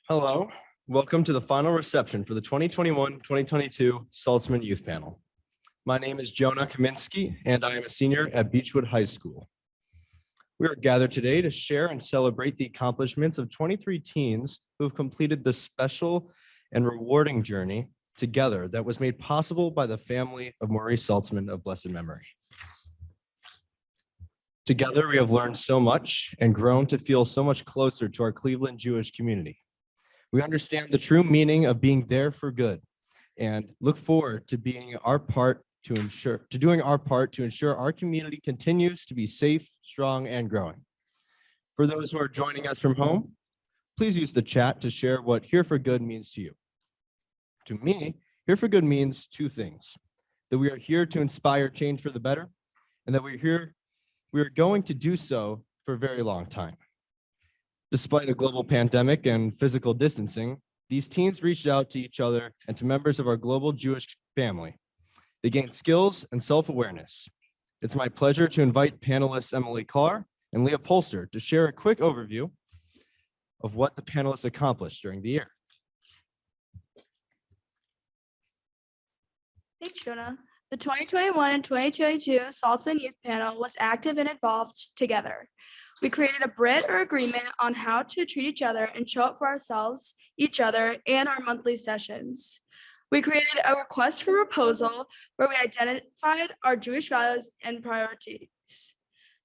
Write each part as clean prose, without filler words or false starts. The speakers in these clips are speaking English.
Hello, welcome to the final reception for the 2021-2022 Saltzman Youth Panel. My name is Jonah Kaminsky, and I am a senior at Beechwood High School. We are gathered today to share and celebrate the accomplishments of 23 teens who have completed the special and rewarding journey together that was made possible by the family of Maurice Saltzman of blessed memory. Together, we have learned so much and grown to feel so much closer to our Cleveland Jewish community. We understand the true meaning of being there for good and look forward to doing our part to ensure our community continues to be safe, strong, and growing. For those who are joining us from home, please use the chat to share what Here for Good means to you. To me, Here for Good means two things: that we are here to inspire change for the better, and that we are going to do so for a very long time. Despite a global pandemic and physical distancing, these teens reached out to each other and to members of our global Jewish family. They gained skills and self-awareness. It's my pleasure to invite panelists Emily Carr and Leah Polster to share a quick overview of what the panelists accomplished during the year. Thanks, Jonah. The 2021 and 2022 Saltzman Youth Panel was active and involved together. We created a Brit or agreement on how to treat each other and show up for ourselves, each other, and our monthly sessions. We created a request for proposal where we identified our Jewish values and priorities.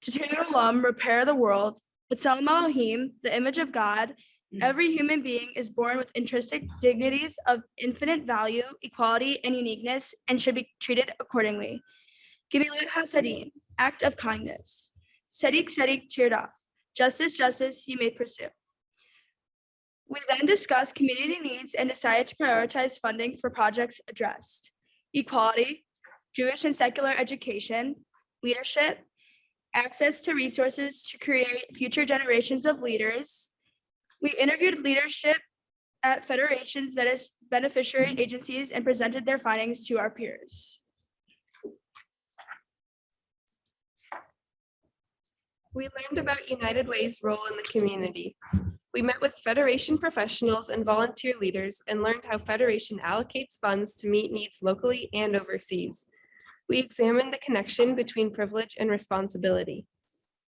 Tikkun Olam, repair the world. B'Tselem Elohim, the image of God. Every human being is born with intrinsic dignities of infinite value, equality, and uniqueness, and should be treated accordingly. Gemilut Hasadim, act of kindness. Sedik Sedik Tirdaf, justice you may pursue. We then discussed community needs and decided to prioritize funding for projects addressed: equality, Jewish and secular education, leadership, access to resources to create future generations of leaders. We interviewed leadership at federations that is beneficiary agencies and presented their findings to our peers. We learned about United Way's role in the community. We met with Federation professionals and volunteer leaders and learned how Federation allocates funds to meet needs locally and overseas. We examined the connection between privilege and responsibility.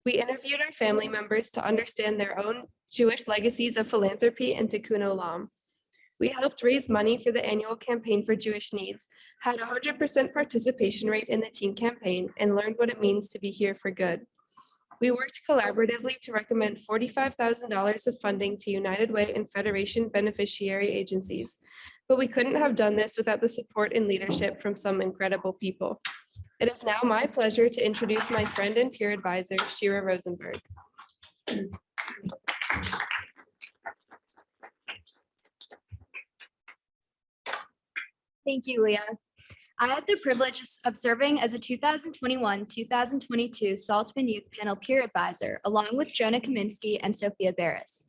We interviewed our family members to understand their own Jewish legacies of philanthropy and Tikkun Olam. We helped raise money for the annual campaign for Jewish needs, had a 100% participation rate in the teen campaign, and learned what it means to be here for good. We worked collaboratively to recommend $45,000 of funding to United Way and Federation beneficiary agencies, but we couldn't have done this without the support and leadership from some incredible people. It is now my pleasure to introduce my friend and peer advisor, Shira Rosenberg. Thank you, Leah. I had the privilege of serving as a 2021-2022 Saltzman Youth Panel peer advisor, along with Jonah Kaminsky and Sophia Barris.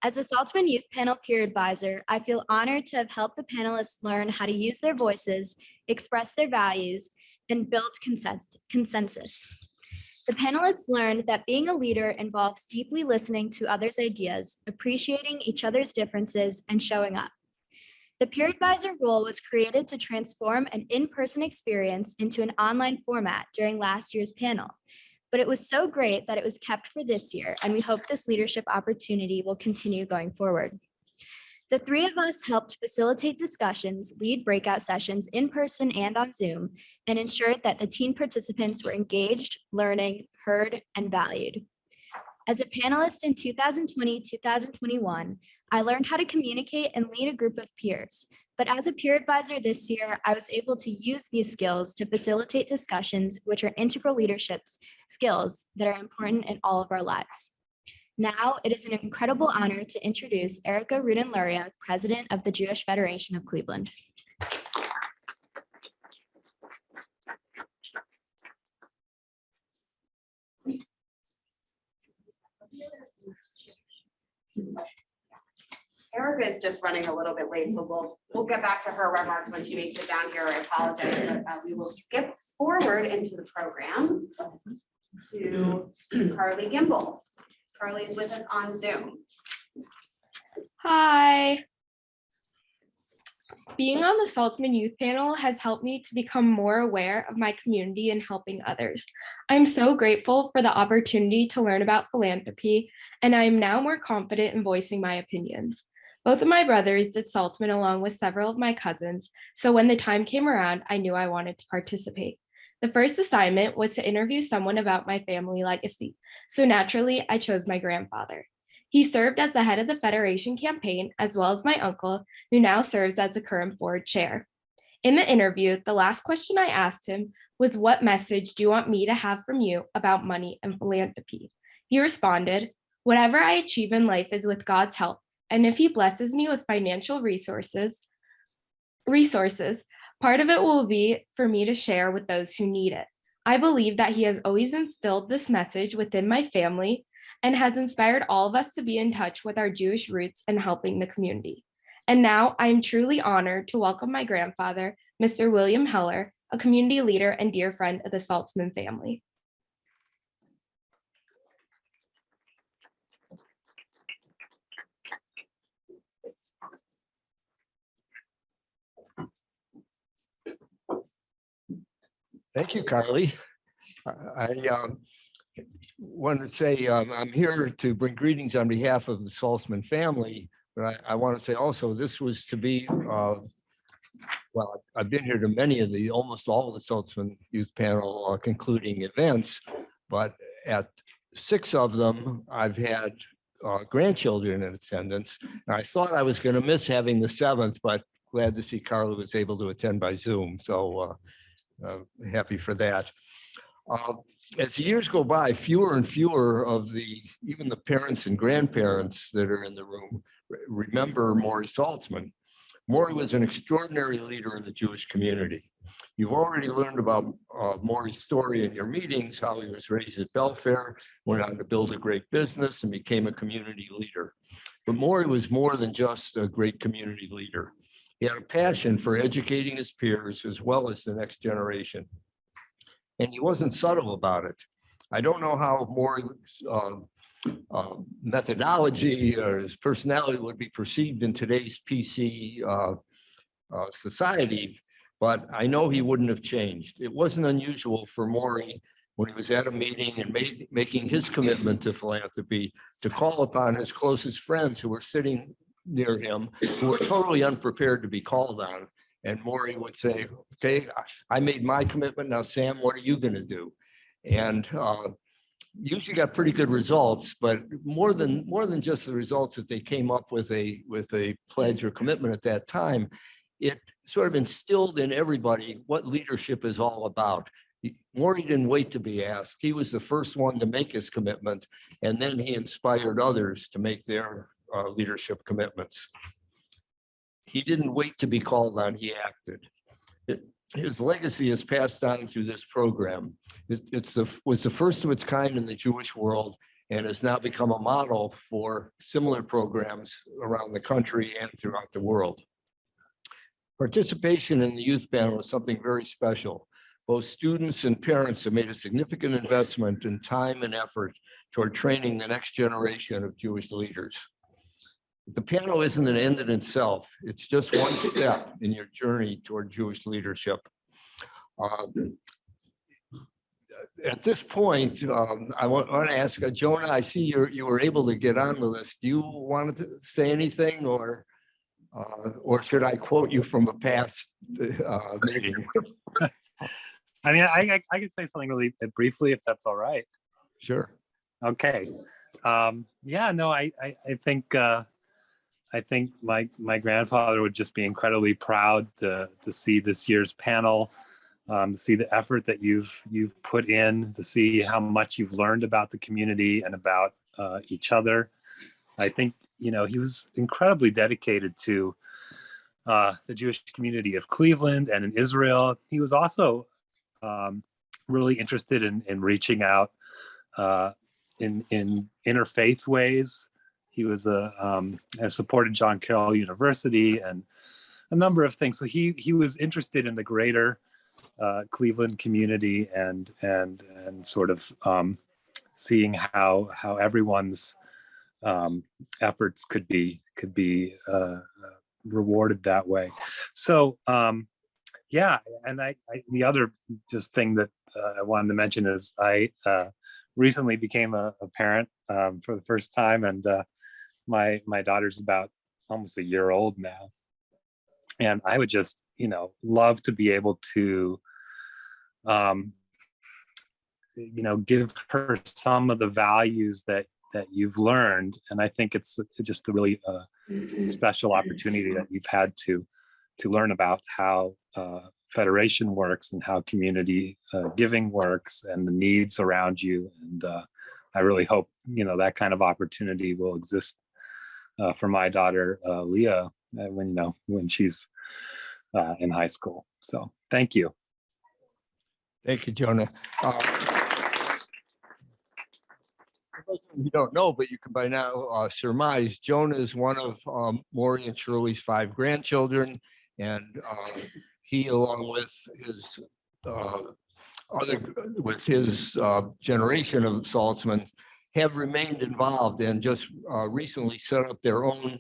As a Saltzman Youth Panel peer advisor, I feel honored to have helped the panelists learn how to use their voices, express their values, and build consensus. The panelists learned that being a leader involves deeply listening to others' ideas, appreciating each other's differences, and showing up. The peer advisor role was created to transform an in-person experience into an online format during last year's panel, but it was so great that it was kept for this year, and we hope this leadership opportunity will continue going forward. The three of us helped facilitate discussions, lead breakout sessions in person and on Zoom, and ensured that the teen participants were engaged, learning, heard, and valued. As a panelist in 2020-2021, I learned how to communicate and lead a group of peers. But as a peer advisor this year, I was able to use these skills to facilitate discussions, which are integral leadership skills that are important in all of our lives. Now, it is an incredible honor to introduce Erica Rudenloria, President of the Jewish Federation of Cleveland. Erica is just running a little bit late, so we'll get back to her remarks when she makes it down here. I apologize, but we will skip forward into the program to Carly Gimbel. Carly is with us on Zoom. Hi. Being on the Saltzman Youth Panel has helped me to become more aware of my community and helping others. I'm so grateful for the opportunity to learn about philanthropy, and I am now more confident in voicing my opinions. Both of my brothers did Saltzman along with several of my cousins, so when the time came around, I knew I wanted to participate. The first assignment was to interview someone about my family legacy, so naturally, I chose my grandfather. He served as the head of the Federation campaign, as well as my uncle, who now serves as the current board chair. In the interview, the last question I asked him was, "What message do you want me to have from you about money and philanthropy?" He responded, "Whatever I achieve in life is with God's help, and if he blesses me with financial resources, part of it will be for me to share with those who need it." I believe that he has always instilled this message within my family and has inspired all of us to be in touch with our Jewish roots and helping the community. And now I am truly honored to welcome my grandfather, Mr. William Heller, a community leader and dear friend of the Saltzman family. Thank you, Carly. I want to say I'm here to bring greetings on behalf of the Saltzman family, but I want to say also this was to be, well, I've been here to many of almost all of the Saltzman Youth Panel concluding events, but at 6 of them, I've had grandchildren in attendance. And I thought I was going to miss having the 7th, but glad to see Carly was able to attend by Zoom. So happy for that. As the years go by, fewer and fewer of even the parents and grandparents that are in the room remember Maury Saltzman. Maury was an extraordinary leader in the Jewish community. You've already learned about Maury's story in your meetings, how he was raised at Belfair, went on to build a great business and became a community leader. But Maury was more than just a great community leader. He had a passion for educating his peers as well as the next generation. And he wasn't subtle about it. I don't know how Maury's methodology or his personality would be perceived in today's PC society, but I know he wouldn't have changed. It wasn't unusual for Maury when he was at a meeting and making his commitment to philanthropy to call upon his closest friends who were sitting near him, who were totally unprepared to be called on. And Maury would say, "Okay, I made my commitment. Now, Sam, what are you going to do?" And usually got pretty good results, but more than just the results that they came up with a pledge or commitment at that time, it sort of instilled in everybody what leadership is all about. Maury didn't wait to be asked. He was the first one to make his commitment, and then he inspired others to make their leadership commitments. He didn't wait to be called on, he acted. His legacy is passed on through this program. It was the first of its kind in the Jewish world and has now become a model for similar programs around the country and throughout the world. Participation in the youth panel is something very special. Both students and parents have made a significant investment in time and effort toward training the next generation of Jewish leaders. The panel isn't an end in itself. It's just one step in your journey toward Jewish leadership. At this point, I want to ask Jonah, I see you were able to get on with us. Do you want to say anything, or should I quote you from a past meeting? I mean, I could say something really briefly, if that's all right. Sure. Okay. Yeah, no, I think my grandfather would just be incredibly proud to see this year's panel, to see the effort that you've put in, to see how much you've learned about the community and about each other. I think, he was incredibly dedicated to the Jewish community of Cleveland and in Israel. He was also really interested in reaching out in interfaith ways. He was supported John Carroll University and a number of things. So he was interested in the greater Cleveland community and sort of seeing how everyone's efforts could be could be rewarded that way. So yeah, and the other just thing that I wanted to mention is I recently became a parent for the first time, and my daughter's about almost a year old now, and I would just love to be able to give her some of the values that you've learned. And I think it's just a really special opportunity that you've had to learn about how federation works and how community giving works and the needs around you. And I really hope that kind of opportunity will exist for my daughter Leah when she's in high school. So thank you. Thank you, Jonah. You don't know, but you can by now surmise Jonah is one of Maury and Shirley's 5 grandchildren, and he, along with his generation of Saltzman, have remained involved and just recently set up their own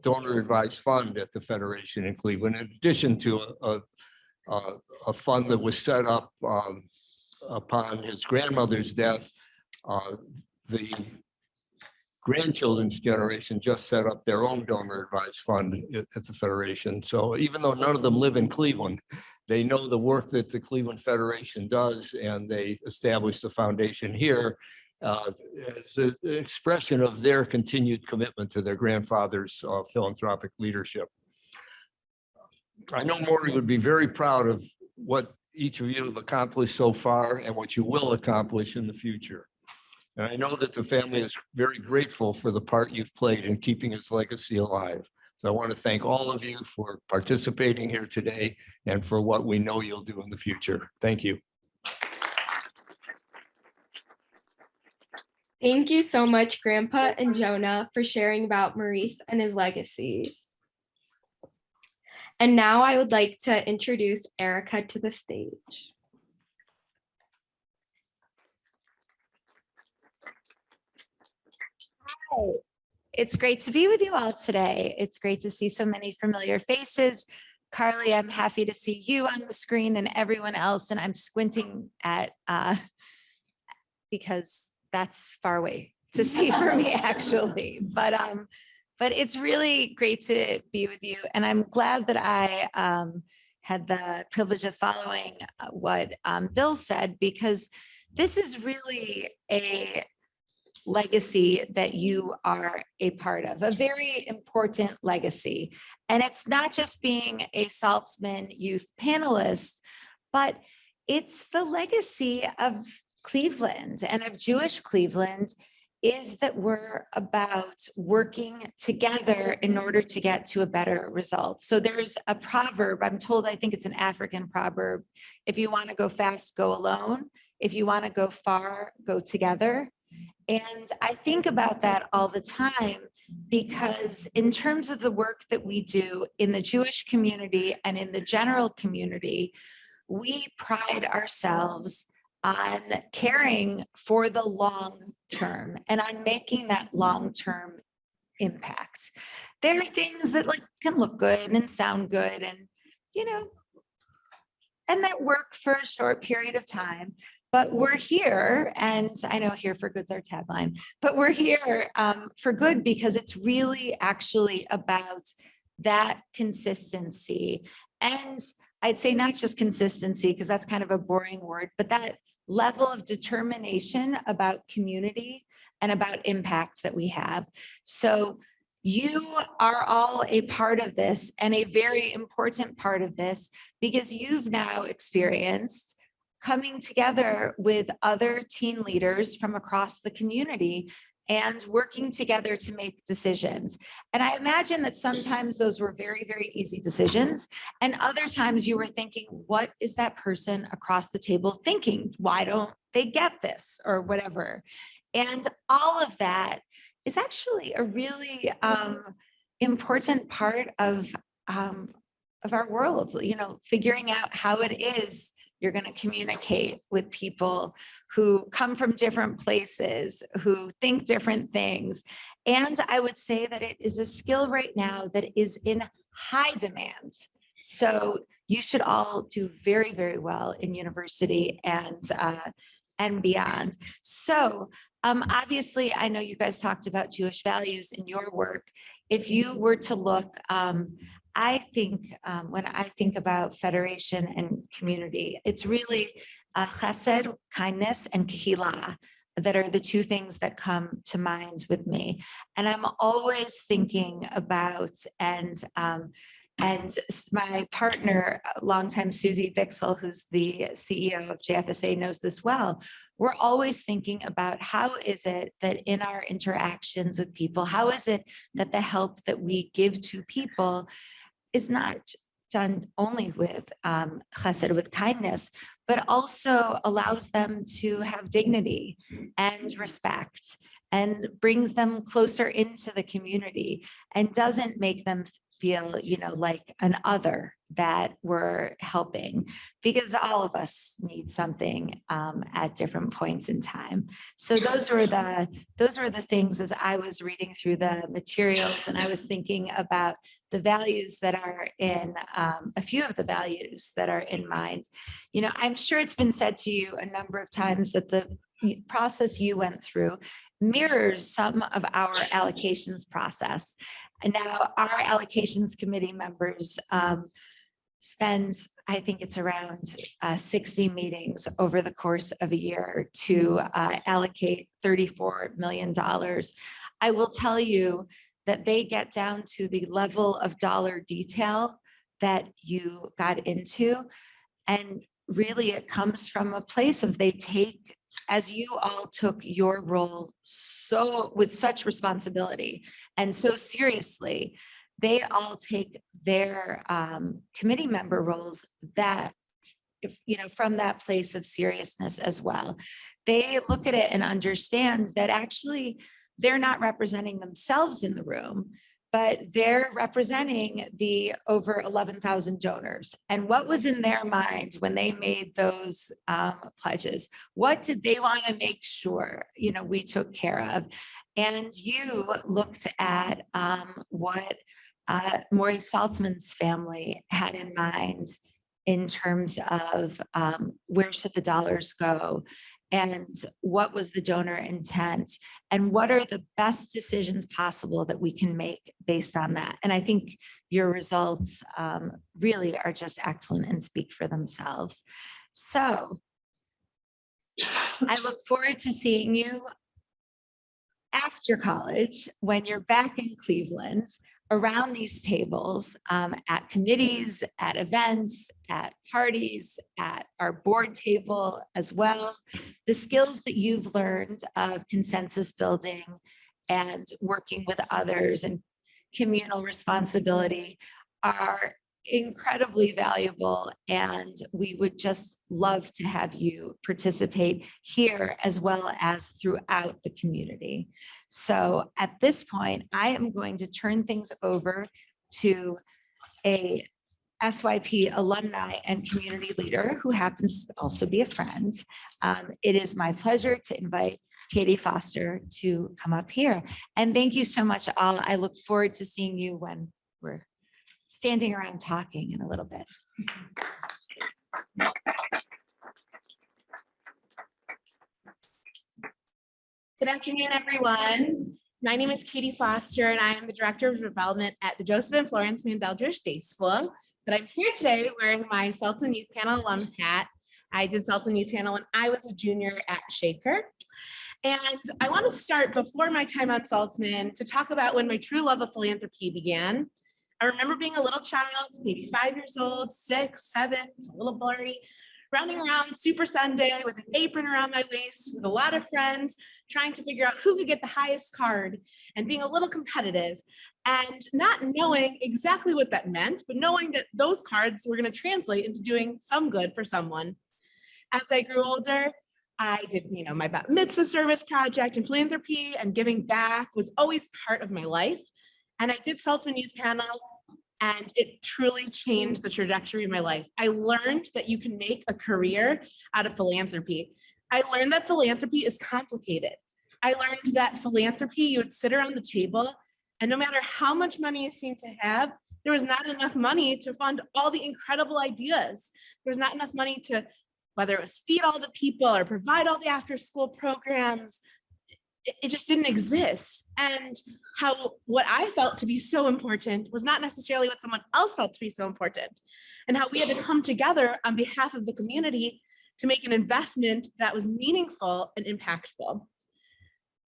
donor advised fund at the Federation in Cleveland, in addition to a fund that was set up upon his grandmother's death. The grandchildren's generation just set up their own donor advised fund at the Federation. So even though none of them live in Cleveland, they know the work that the Cleveland Federation does, and they established the foundation here as an expression of their continued commitment to their grandfather's philanthropic leadership. I know Maury would be very proud of what each of you have accomplished so far and what you will accomplish in the future. And I know that the family is very grateful for the part you've played in keeping his legacy alive. So I want to thank all of you for participating here today and for what we know you'll do in the future. Thank you. Thank you so much, Grandpa and Jonah, for sharing about Maurice and his legacy. And now I would like to introduce Erica to the stage. Hi. It's great to be with you all today. It's great to see so many familiar faces. Carly, I'm happy to see you on the screen and everyone else, and I'm squinting at because that's far away to see for me actually. But it's really great to be with you, and I'm glad that I had the privilege of following what Bill said, because this is really a legacy that you are a part of, a very important legacy. And it's not just being a Saltzman youth panelist, but it's the legacy of Cleveland and of Jewish Cleveland, is that we're about working together in order to get to a better result. So there's a proverb, I'm told, I think it's an African proverb: if you want to go fast, go alone. If you want to go far, go together. And I think about that all the time, because in terms of the work that we do in the Jewish community and in the general community, we pride ourselves on caring for the long term and on making that long-term impact. There are things that can look good and sound good and, and that work for a short period of time. But we're here, and I know here for good's our tagline, but we're here for good because it's really actually about that consistency. And I'd say not just consistency, because that's kind of a boring word, but that level of determination about community and about impact that we have. So you are all a part of this, and a very important part of this, because you've now experienced coming together with other teen leaders from across the community and working together to make decisions. And I imagine that sometimes those were very, very easy decisions. And other times you were thinking, what is that person across the table thinking? Why don't they get this or whatever? And all of that is actually a really important part of our world, figuring out how it is You're going to communicate with people who come from different places, who think different things. And I would say that it is a skill right now that is in high demand. So you should all do very, very well in university and beyond. So obviously, I know you guys talked about Jewish values in your work. If you were to look, I think when I think about federation and community, it's really chesed, kindness, and kahila that are the two things that come to mind with me. And I'm always thinking about, and my partner, longtime Susie Bixel, who's the CEO of JFSA, knows this well. We're always thinking about how is it that in our interactions with people, how is it that the help that we give to people is not done only with chesed, with kindness, but also allows them to have dignity and respect and brings them closer into the community and doesn't make them feel, like an other that we're helping, because all of us need something at different points in time. So those were the things as I was reading through the materials, and I was thinking about the values that are in a few of the values that are in mind. I'm sure it's been said to you a number of times that the process you went through mirrors some of our allocations process. And now our allocations committee members spend, I think it's around 60 meetings over the course of a year to allocate $34 million. I will tell you that they get down to the level of dollar detail that you got into. And really it comes from a place of they take, as you all took your role so with such responsibility and so seriously, they all take their committee member roles that, from that place of seriousness as well. They look at it and understand that actually they're not representing themselves in the room, but they're representing the over 11,000 donors. And what was in their mind when they made those pledges? What did they want to make sure, we took care of? And you looked at what Maurice Saltzman's family had in mind in terms of where should the dollars go, and what was the donor intent, and what are the best decisions possible that we can make based on that. And I think your results really are just excellent and speak for themselves. So I look forward to seeing you after college when you're back in Cleveland around these tables at committees, at events, at parties, at our board table as well. The skills that you've learned of consensus building and working with others and communal responsibility are incredibly valuable, and we would just love to have you participate here as well as throughout the community. So at this point, I am going to turn things over to a SYP alumni and community leader who happens to also be a friend. It is my pleasure to invite Katie Foster to come up here. And thank you so much all. I look forward to seeing you when we're standing around talking in a little bit. Good afternoon, everyone. My name is Katie Foster, and I am the Director of Development at the Joseph and Florence Mandel Jewish Day School. But I'm here today wearing my Saltzman Youth Panel alum hat. I did Saltzman Youth Panel when I was a junior at Shaker. And I want to start before my time on Saltzman to talk about when my true love of philanthropy began. I remember being a little child, maybe 5 years old, 6, 7, it's a little blurry, running around Super Sunday with an apron around my waist with a lot of friends, trying to figure out who could get the highest card and being a little competitive and not knowing exactly what that meant, but knowing that those cards were going to translate into doing some good for someone. As I grew older, I did, my bat mitzvah service project, and philanthropy and giving back was always part of my life. And I did Saltzman Youth Panel And it truly changed the trajectory of my life. I learned that you can make a career out of philanthropy. I learned that philanthropy is complicated. I learned that philanthropy, you would sit around the table, and no matter how much money you seem to have, there was not enough money to fund all the incredible ideas. There was not enough money to, whether it was feed all the people or provide all the after-school programs, it just didn't exist. And how what I felt to be so important was not necessarily what someone else felt to be so important. And how we had to come together on behalf of the community to make an investment that was meaningful and impactful.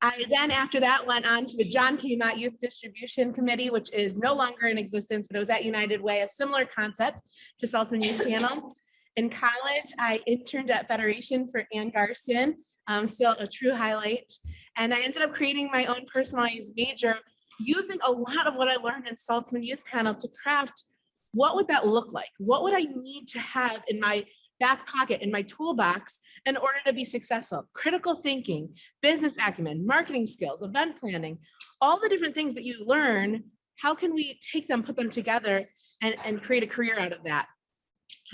I then, after that, went on to the John K. Mott Youth Distribution Committee, which is no longer in existence, but it was at United Way, a similar concept to Saltzman Youth Panel. In college, I interned at Federation for Ann Garson, still a true highlight. And I ended up creating my own personalized major using a lot of what I learned in Saltzman Youth Panel to craft what would that look like? What would I need to have in my back pocket, in my toolbox, in order to be successful? Critical thinking, business acumen, marketing skills, event planning, all the different things that you learn, how can we take them, put them together and create a career out of that?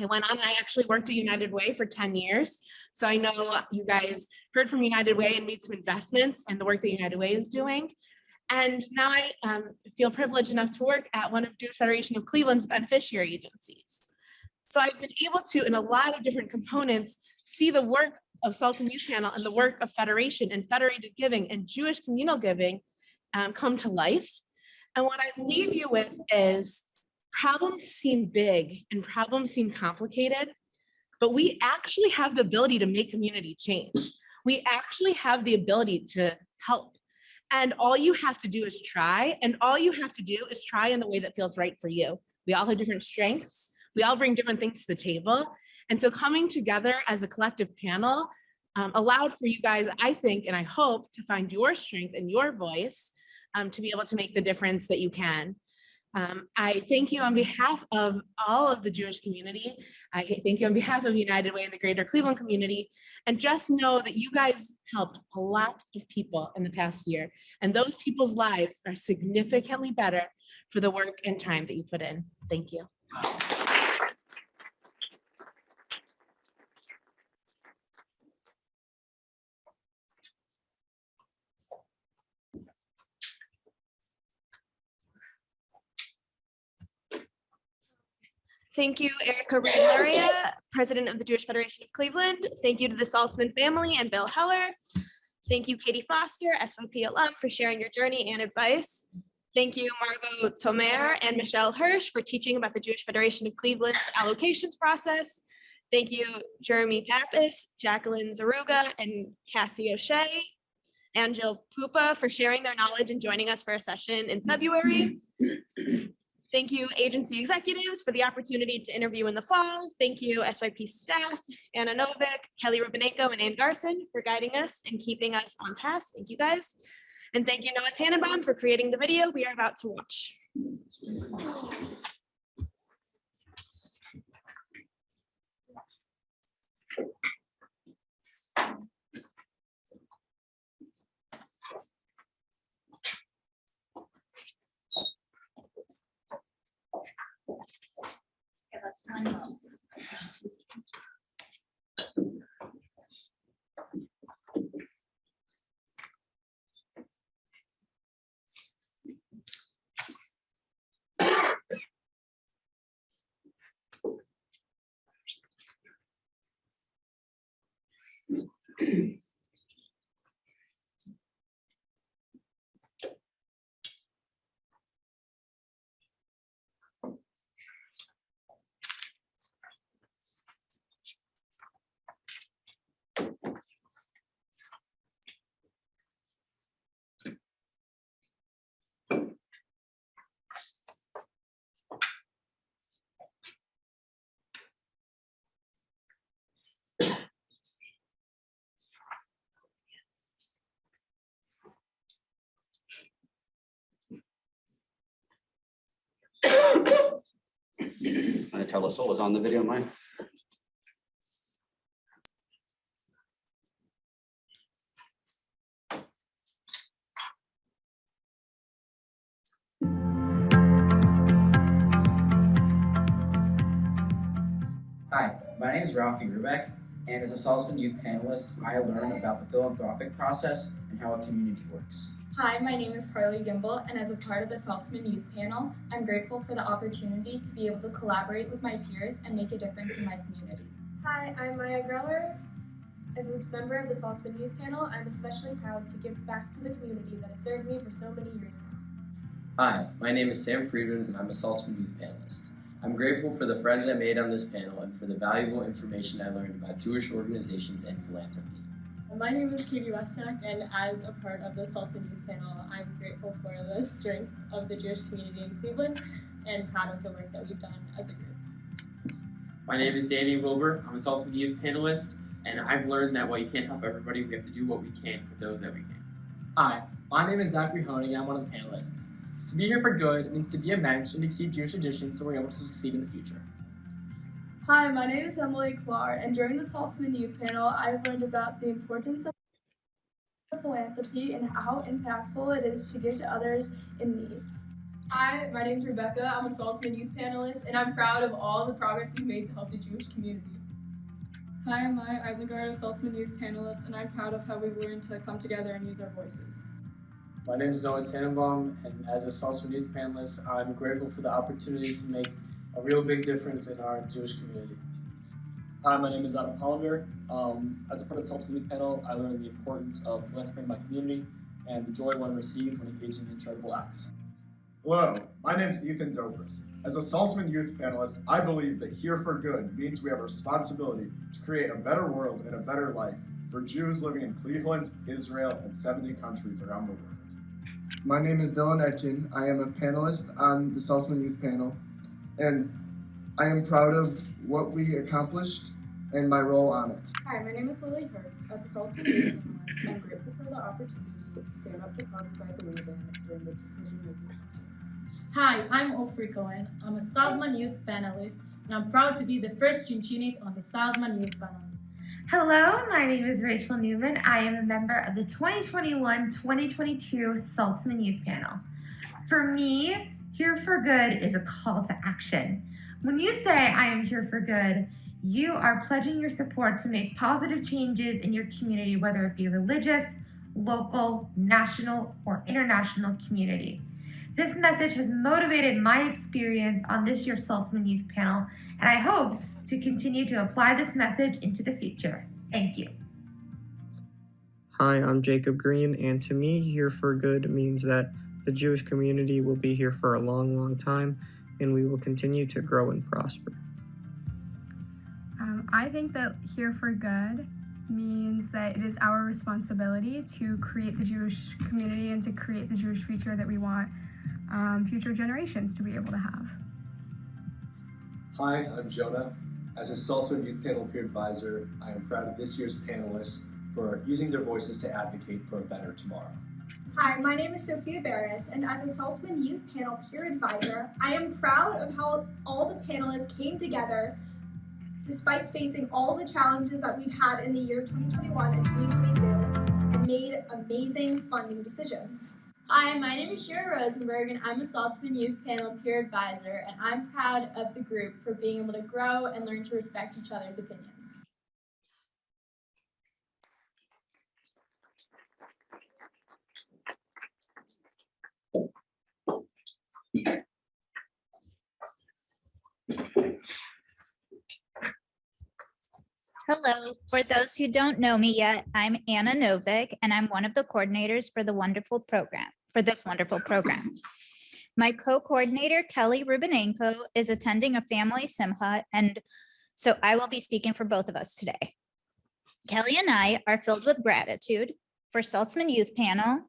I went on, I actually worked at United Way for 10 years. So I know you guys heard from United Way and made some investments in the work that United Way is doing. And now I feel privileged enough to work at one of Jewish Federation of Cleveland's beneficiary agencies. So I've been able to, in a lot of different components, see the work of Saltzman Youth Panel and the work of Federation and federated giving and Jewish communal giving come to life. And what I leave you with is problems seem big and problems seem complicated, but we actually have the ability to make community change. We actually have the ability to help. And all you have to do is try, and all you have to do is try in the way that feels right for you. We all have different strengths. We all bring different things to the table. And so coming together as a collective panel allowed for you guys, I think, and I hope, to find your strength and your voice to be able to make the difference that you can. I thank you on behalf of all of the Jewish community. I thank you on behalf of United Way and the greater Cleveland community. And just know that you guys helped a lot of people in the past year. And those people's lives are significantly better for the work and time that you put in. Thank you. Thank you, Erica Rudenloria, President of the Jewish Federation of Cleveland. Thank you to the Saltzman family and Bill Heller. Thank you, Katie Foster, SYP alum, for sharing your journey and advice. Thank you, Margot Tomer and Michelle Hirsch, for teaching about the Jewish Federation of Cleveland's allocations process. Thank you, Jeremy Pappas, Jacqueline Zaruga, and Cassie O'Shea, and Jill Pupa for sharing their knowledge and joining us for a session in February. Thank you, agency executives, for the opportunity to interview in the fall. Thank you, SYP staff, Anna Novik, Kelly Rubenenko, and Ann Garson for guiding us and keeping us on task. Thank you, guys. And thank you, Noah Tannenbaum, for creating the video we are about to watch. Untitled Soul is on the video, mine. My name is Ralphie Rubeck, and as a Saltzman Youth panelist, I learn about the philanthropic process and how a community works. Hi, my name is Carly Gimble, and as a part of the Saltzman Youth Panel, I'm grateful for the opportunity to be able to collaborate with my peers and make a difference in my community. Hi, I'm Maya Greller. As a member of the Saltzman Youth Panel, I'm especially proud to give back to the community that has served me for so many years now. Hi, my name is Sam Friedman, and I'm a Saltzman Youth Panelist. I'm grateful for the friends I made on this panel and for the valuable information I learned about Jewish organizations and philanthropy. My name is Katie Westnack, and as a part of the Saltzman Youth Panel, I'm grateful for the strength of the Jewish community in Cleveland and proud of the work that we've done as a group. My name is Danny Wilbur. I'm a Saltzman Youth Panelist, and I've learned that while you can't help everybody, we have to do what we can for those that we can. Hi, my name is Zachary Honig, and I'm one of the panelists. To be here for good means to be a mensch and to keep Jewish traditions so we're able to succeed in the future. Hi, my name is Emily Carr, and during the Saltzman Youth Panel, I've learned about the importance of philanthropy and how impactful it is to give to others in need. Hi, my name is Rebecca. I'm a Saltzman Youth Panelist, and I'm proud of all the progress we've made to help the Jewish community. Hi, I'm Maya Isengard, a Saltzman Youth Panelist, and I'm proud of how we've learned to come together and use our voices. My name is Noah Tannenbaum, and as a Saltzman Youth Panelist, I'm grateful for the opportunity to make a real big difference in our Jewish community. Hi, my name is Adam Hollander. As a part of the Saltzman Youth Panel, I learned the importance of philanthropy in my community and the joy one receives when engaging in charitable acts. Hello, my name is Ethan Dobris. As a Saltzman Youth Panelist, I believe that Here for Good means we have a responsibility to create a better world and a better life for Jews living in Cleveland, Israel, and 70 countries around the world. My name is Dylan Etkin. I am a panelist on the Saltzman Youth Panel, and I am proud of what we accomplished and my role on it. Hi, my name is Lily Hurst. As a Saltzman Youth Panelist, I'm grateful for the opportunity to stand up to causes I believe in during the decision-making process. Hi, I'm Ofri Cohen. I'm a Saltzman Youth Panelist, and I'm proud to be the first Chinchinik on the Saltzman Youth Panel. Hello, my name is Rachel Newman. I am a member of the 2021-2022 Saltzman Youth Panel. For me, Here for Good is a call to action. When you say I am here for good, you are pledging your support to make positive changes in your community, whether it be religious, local, national, or international community. This message has motivated my experience on this year's Saltzman Youth Panel, and I hope to continue to apply this message into the future. Thank you. Hi, I'm Jacob Green, and to me, Here for Good means that the Jewish community will be here for a long, long time, and we will continue to grow and prosper. I think that Here for Good means that it is our responsibility to create the Jewish community and to create the Jewish future that we want future generations to be able to have. Hi, I'm Jonah. As a Saltzman Youth Panel Peer Advisor, I am proud of this year's panelists for using their voices to advocate for a better tomorrow. Hi, my name is Sophia Barris, and as a Saltzman Youth Panel Peer Advisor, I am proud of how all the panelists came together despite facing all the challenges that we've had in the year 2021 and 2022 and made amazing funding decisions. Hi, my name is Shira Rosenberg, and I'm a Saltzman Youth Panel Peer Advisor, and I'm proud of the group for being able to grow and learn to respect each other's opinions. Hello. For those who don't know me yet, I'm Anna Novik, and I'm one of the coordinators for this wonderful program. My co-coordinator, Kelly Rubinenko, is attending a family simcha, and so I will be speaking for both of us today. Kelly and I are filled with gratitude for Saltzman Youth Panel,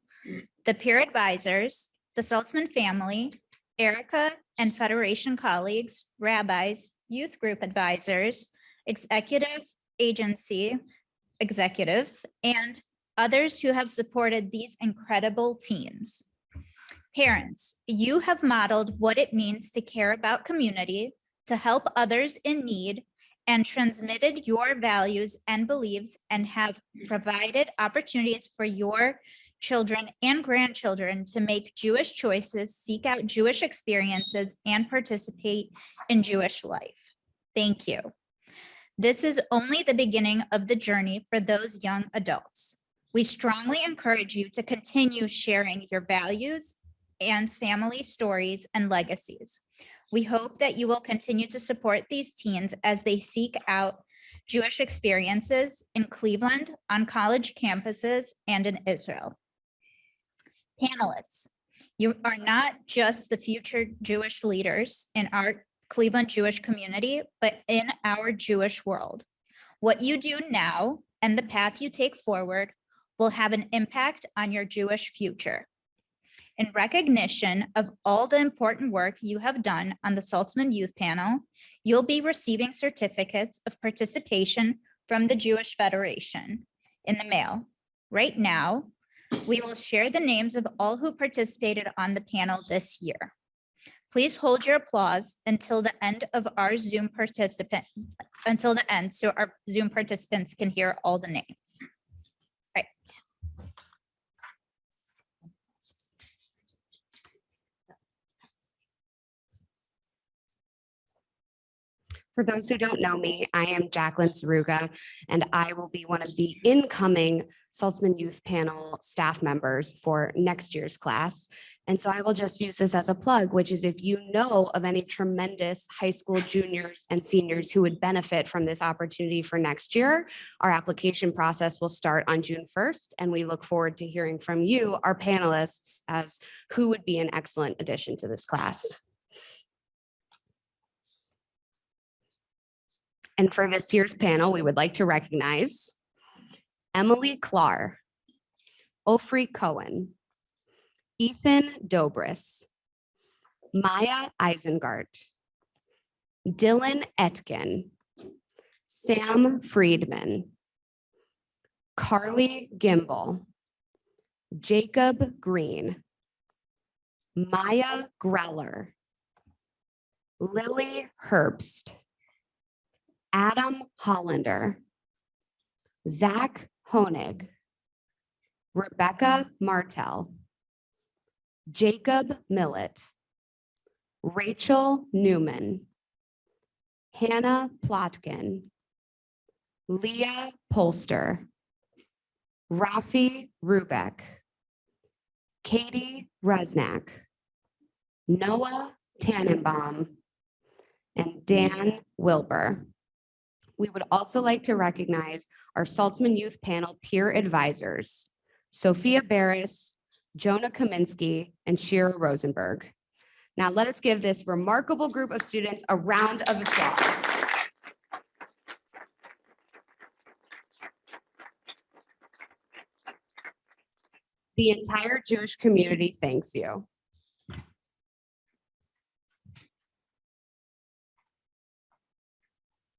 the peer advisors, the Saltzman family, Erica and Federation colleagues, rabbis, youth group advisors, executive agency executives, and others who have supported these incredible teens. Parents, you have modeled what it means to care about community, to help others in need, and transmitted your values and beliefs and have provided opportunities for your children and grandchildren to make Jewish choices, seek out Jewish experiences, and participate in Jewish life. Thank you. This is only the beginning of the journey for those young adults. We strongly encourage you to continue sharing your values and family stories and legacies. We hope that you will continue to support these teens as they seek out Jewish experiences in Cleveland, on college campuses, and in Israel. Panelists, you are not just the future Jewish leaders in our Cleveland Jewish community, but in our Jewish world. What you do now and the path you take forward will have an impact on your Jewish future. In recognition of all the important work you have done on the Saltzman Youth Panel, you'll be receiving certificates of participation from the Jewish Federation in the mail. Right now, we will share the names of all who participated on the panel this year. Please hold your applause until the end of our Zoom participants, so our Zoom participants can hear all the names. Right. For those who don't know me, I am Jacqueline Saruga, and I will be one of the incoming Saltzman Youth Panel staff members for next year's class. And so I will just use this as a plug, which is if you know of any tremendous high school juniors and seniors who would benefit from this opportunity for next year, our application process will start on June 1st, and we look forward to hearing from you, our panelists, as who would be an excellent addition to this class. And for this year's panel, we would like to recognize Emily Carr, Ofri Cohen, Ethan Dobris, Maya Isengart, Dylan Etkin, Sam Friedman, Carly Gimbel, Jacob Green, Maya Greller, Lily Herbst, Adam Hollander, Zach Honig, Rebecca Martell, Jacob Millett, Rachel Newman, Hannah Plotkin, Leah Polster, Rafi Rubeck, Katie Resnack, Noah Tannenbaum, and Dan Wilbur. We would also like to recognize our Saltzman Youth Panel peer advisors, Sophia Barris, Jonah Kaminsky, and Shira Rosenberg. Now let us give this remarkable group of students a round of applause. The entire Jewish community thanks you.